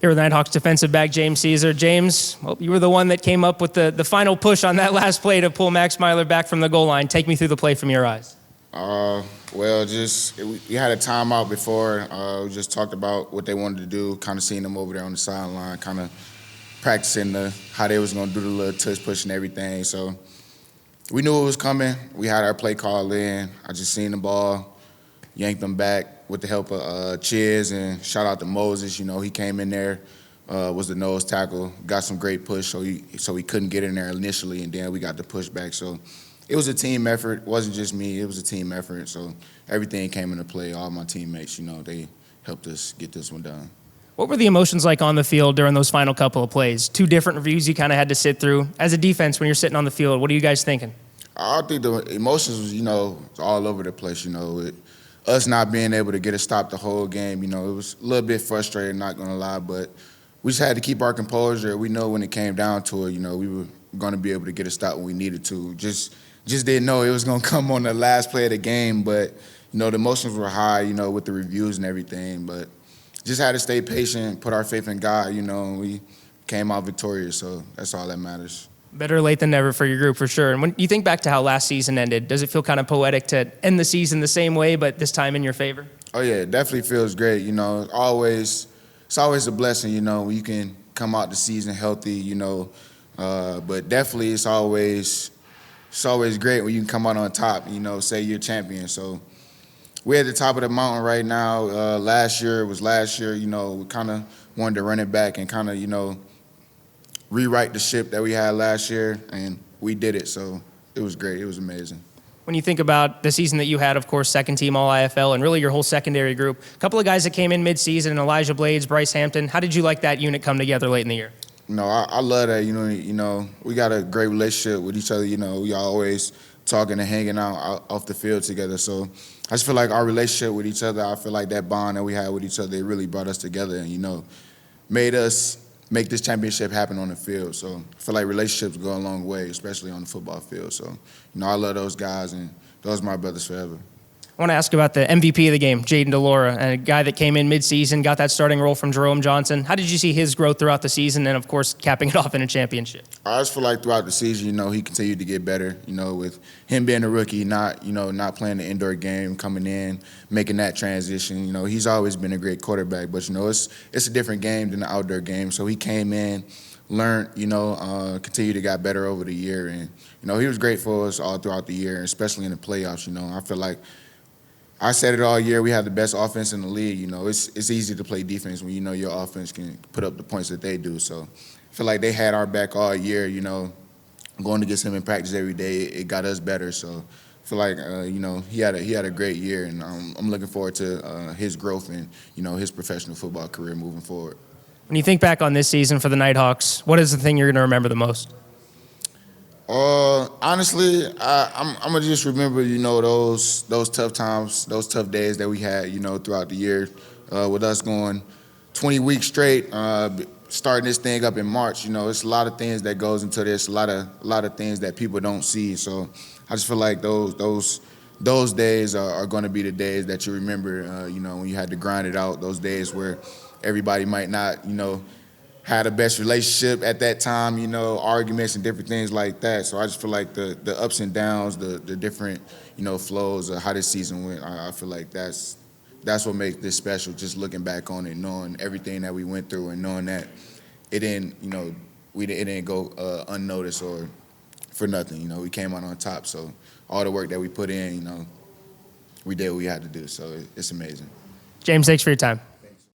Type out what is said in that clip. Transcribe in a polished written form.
Here with Nighthawks defensive back James Ceasar. James, well, you were the one that came up with the final push on that last play to pull Max Myler back from the goal line. Take me through the play from your eyes. Well, we had a timeout before. We just talked about what they wanted to do, kind of seeing them over there on the sideline, kind of practicing how they was going to do the little touch push and everything. So we knew it was coming. We had our play call in. I just seen the ball, yanked them back with the help of Chiz, and shout out to Moses. You know, he came in there, was the nose tackle, got some great push, so he couldn't get in there initially, and then we got the push back. So it was a team effort. It wasn't just me. It was a team effort. So everything came into play. All my teammates, you know, they helped us get this one done. What were the emotions like on the field during those final couple of plays? Two different reviews you kind of had to sit through. As a defense, when you're sitting on the field, what are you guys thinking? I think the emotions was, you know, all over the place, you know. Us not being able to get a stop the whole game, you know, it was a little bit frustrating, not going to lie, but we just had to keep our composure. We know when it came down to it, you know, we were going to be able to get a stop when we needed to. Just didn't know it was going to come on the last play of the game, but, you know, the emotions were high, you know, with the reviews and everything, but just had to stay patient, put our faith in God, you know, and we came out victorious, so that's all that matters. Better late than never for your group, for sure. And when you think back to how last season ended, does it feel kind of poetic to end the season the same way, but this time in your favor? Oh, yeah, it definitely feels great. You know, it's always a blessing, you know, when you can come out the season healthy, you know. But definitely it's always great when you can come out on top, you know, say you're champion. So we're at the top of the mountain right now. Last year, you know, we kind of wanted to run it back and kind of, you know, rewrite the ship that we had last year, and we did it, so it was great. It was amazing. When you think about the season that you had, of course, second team All-IFL, and really your whole secondary group, a couple of guys that came in mid-season, Elijah Blades, Bryce Hampton, how did you like that unit come together late in the year? No, I love that. You know, we got a great relationship with each other. You know, we always talking and hanging out off the field together. So I just feel like our relationship with each other, I feel like that bond that we had with each other, it really brought us together and, you know, made us make this championship happen on the field. So I feel like relationships go a long way, especially on the football field. So, you know, I love those guys, and those are my brothers forever. I want to ask about the MVP of the game, Jaden DeLaura, a guy that came in mid-season, got that starting role from Jerome Johnson. How did you see his growth throughout the season and, of course, capping it off in a championship? I just feel like throughout the season, you know, he continued to get better, you know, with him being a rookie, not playing the indoor game, coming in, making that transition. You know, he's always been a great quarterback, but, you know, it's a different game than the outdoor game. So he came in, learned, you know, continued to get better over the year. And, you know, he was great for us all throughout the year, especially in the playoffs. You know, I feel like I said it all year, we have the best offense in the league. You know, it's easy to play defense when you know your offense can put up the points that they do. So I feel like they had our back all year, you know, going against him in practice every day, it got us better. So I feel like, you know, he had a great year, and I'm looking forward to his growth and, you know, his professional football career moving forward. When you think back on this season for the Nighthawks, what is the thing you're going to remember the most? Honestly, I'm gonna just remember, you know, those tough times, those tough days that we had, you know, throughout the year, with us going 20 weeks straight, starting this thing up in March. You know, it's a lot of things that goes into this, a lot of things that people don't see. So I just feel like those days are going to be the days that you remember. You know, when you had to grind it out, those days where everybody might not, you know, had the best relationship at that time, you know, arguments and different things like that. So I just feel like the ups and downs, the different, you know, flows of how this season went, I feel like that's what makes this special, just looking back on it, knowing everything that we went through and knowing that it didn't, you know, it didn't go unnoticed or for nothing. You know, we came out on top. So all the work that we put in, you know, we did what we had to do. So it's amazing. James, thanks for your time.